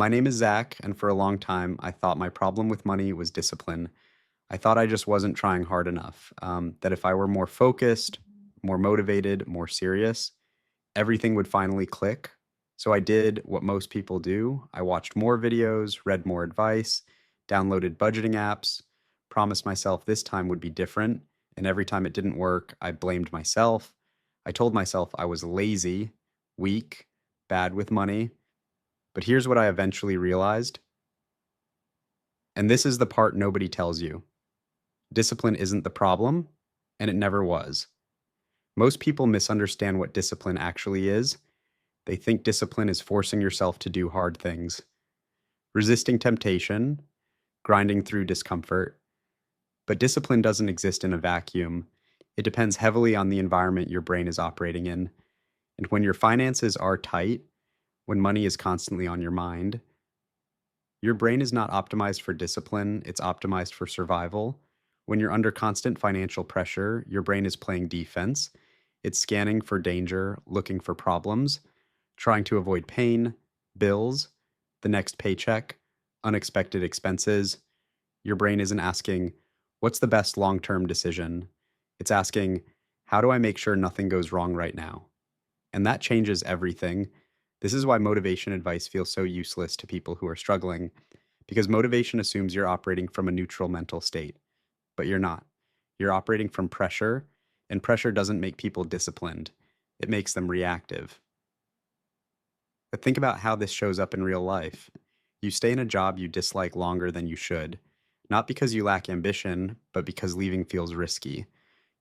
My name is Zach, and for a long time, I thought my problem with money was discipline. I thought I just wasn't trying hard enough. That if I were more focused, more motivated, more serious, everything would finally click. So I did what most people do. I watched more videos, read more advice, downloaded budgeting apps, promised myself this time would be different. And every time it didn't work, I blamed myself. I told myself I was lazy, weak, bad with money. But here's what I eventually realized, and this is the part nobody tells you. Discipline isn't the problem, and it never was. Most people misunderstand what discipline actually is. They think discipline is forcing yourself to do hard things, resisting temptation, grinding through discomfort. But discipline doesn't exist in a vacuum. It depends heavily on the environment your brain is operating in. And when your finances are tight, when money is constantly on your mind, your brain is not optimized for discipline, it's optimized for survival. When you're under constant financial pressure, your brain is playing defense. It's scanning for danger, looking for problems, trying to avoid pain, bills, the next paycheck, unexpected expenses. Your brain isn't asking, what's the best long term decision? It's asking, how do I make sure nothing goes wrong right now? And that changes everything. This is why motivation advice feels so useless to people who are struggling, because motivation assumes you're operating from a neutral mental state, but you're not. You're operating from pressure, and pressure doesn't make people disciplined, it makes them reactive. But think about how this shows up in real life. You stay in a job you dislike longer than you should, not because you lack ambition, but because leaving feels risky.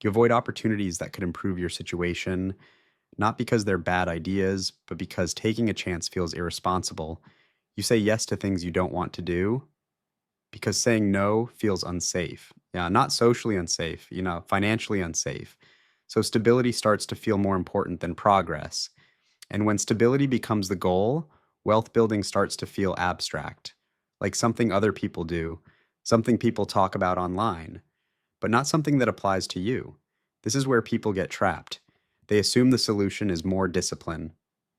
You avoid opportunities that could improve your situation, not because they're bad ideas, but because taking a chance feels irresponsible. You say yes to things you don't want to do because saying no feels unsafe. Yeah, not socially unsafe, financially unsafe. So stability starts to feel more important than progress. And when stability becomes the goal, wealth building starts to feel abstract, like something other people do, something people talk about online, but not something that applies to you. This is where people get trapped. They assume the solution is more discipline.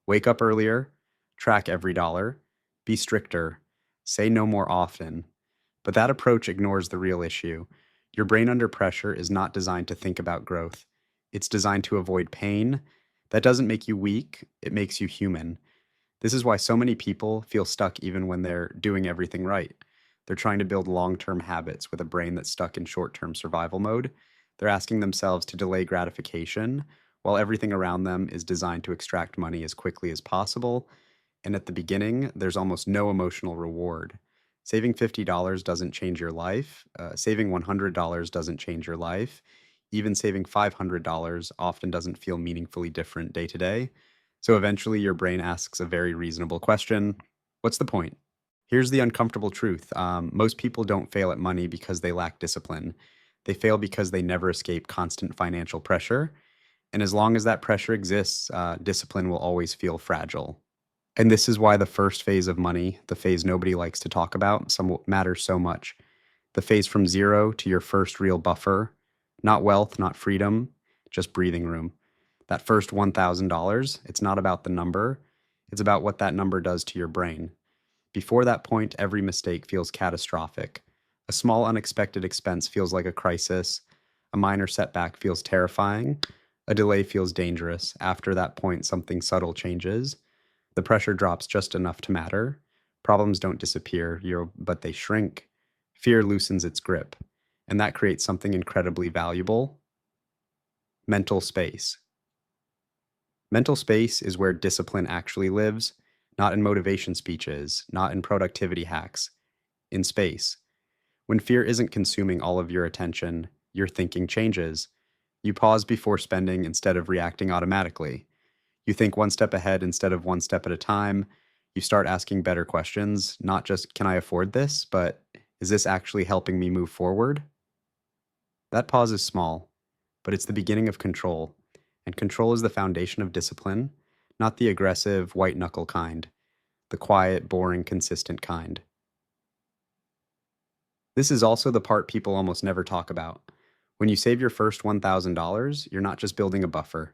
Wake up earlier, track every dollar, be stricter, say no more often. But that approach ignores the real issue. Your brain under pressure is not designed to think about growth. It's designed to avoid pain. That doesn't make you weak, it makes you human. This is why so many people feel stuck even when they're doing everything right. They're trying to build long term habits with a brain that's stuck in short term survival mode. They're asking themselves to delay gratification while everything around them is designed to extract money as quickly as possible. And at the beginning, there's almost no emotional reward. Saving $50 doesn't change your life. Saving $100 doesn't change your life. Even saving $500 often doesn't feel meaningfully different day to day. So eventually, your brain asks a very reasonable question: what's the point? Here's the uncomfortable truth: most people don't fail at money because they lack discipline. They fail because they never escape constant financial pressure. And as long as that pressure exists, discipline will always feel fragile. And this is why the first phase of money, the phase nobody likes to talk about, matters so much. The phase from zero to your first real buffer, not wealth, not freedom, just breathing room. That first $1,000, it's not about the number, it's about what that number does to your brain. Before that point, every mistake feels catastrophic. A small unexpected expense feels like a crisis. A minor setback feels terrifying. A delay feels dangerous. After that point, something subtle changes. The pressure drops just enough to matter. Problems don't disappear, but they shrink. Fear loosens its grip. And that creates something incredibly valuable: mental space. Mental space is where discipline actually lives, not in motivation speeches, not in productivity hacks, in space. When fear isn't consuming all of your attention, your thinking changes. You pause before spending instead of reacting automatically. You think one step ahead instead of one step at a time. You start asking better questions, not just, can I afford this, but is this actually helping me move forward? That pause is small, but it's the beginning of control. And control is the foundation of discipline, not the aggressive, white knuckle kind, the quiet, boring, consistent kind. This is also the part people almost never talk about. When you save your first $1,000, you're not just building a buffer,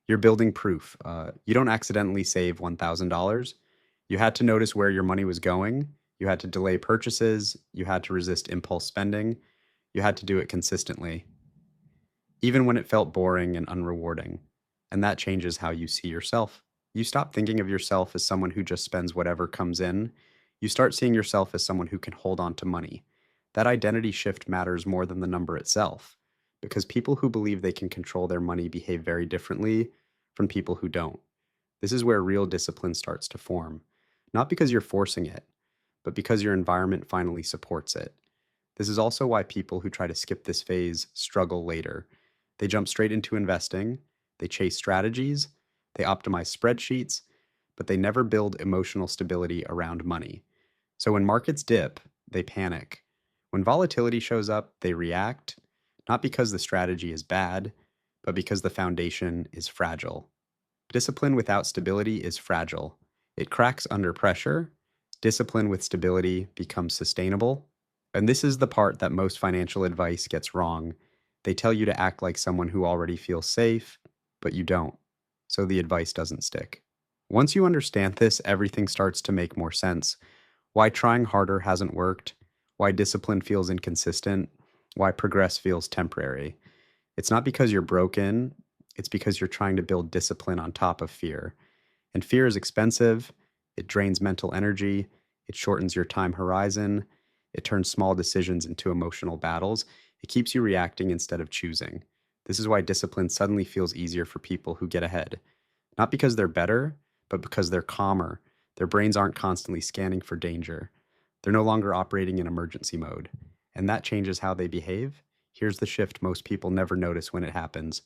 you're building proof. You don't accidentally save $1,000. You had to notice where your money was going. You had to delay purchases. You had to resist impulse spending. You had to do it consistently, even when it felt boring and unrewarding. And that changes how you see yourself. You stop thinking of yourself as someone who just spends whatever comes in. You start seeing yourself as someone who can hold on to money. That identity shift matters more than the number itself, because people who believe they can control their money behave very differently from people who don't. This is where real discipline starts to form, not because you're forcing it, but because your environment finally supports it. This is also why people who try to skip this phase struggle later. They jump straight into investing, they chase strategies, they optimize spreadsheets, but they never build emotional stability around money. So when markets dip, they panic. When volatility shows up, they react, not because the strategy is bad, but because the foundation is fragile. Discipline without stability is fragile. It cracks under pressure. Discipline with stability becomes sustainable. And this is the part that most financial advice gets wrong. They tell you to act like someone who already feels safe, but you don't. So the advice doesn't stick. Once you understand this, everything starts to make more sense. Why trying harder hasn't worked, why discipline feels inconsistent, why progress feels temporary. It's not because you're broken, it's because you're trying to build discipline on top of fear. And fear is expensive, it drains mental energy, it shortens your time horizon, it turns small decisions into emotional battles, it keeps you reacting instead of choosing. This is why discipline suddenly feels easier for people who get ahead. Not because they're better, but because they're calmer. Their brains aren't constantly scanning for danger. They're no longer operating in emergency mode. And that changes how they behave. Here's the shift most people never notice when it happens.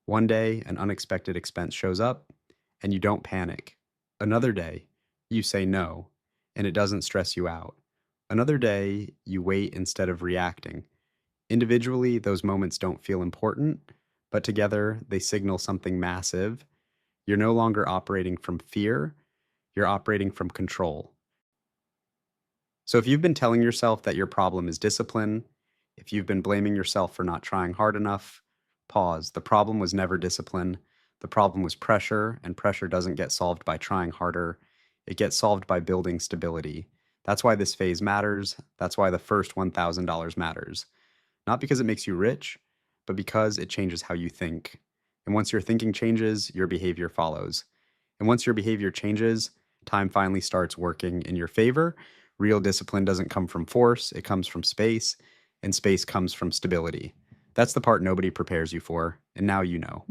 One day, an unexpected expense shows up, and you don't panic. Another day, you say no, and it doesn't stress you out. Another day, you wait instead of reacting. Individually, those moments don't feel important, but together, they signal something massive. You're no longer operating from fear, you're operating from control. So if you've been telling yourself that your problem is discipline, if you've been blaming yourself for not trying hard enough, pause. The problem was never discipline. The problem was pressure, and pressure doesn't get solved by trying harder. It gets solved by building stability. That's why this phase matters. That's why the first $1,000 matters. Not because it makes you rich, but because it changes how you think. And once your thinking changes, your behavior follows. And once your behavior changes, time finally starts working in your favor. Real discipline doesn't come from force, it comes from space, and space comes from stability. That's the part nobody prepares you for, and now you know.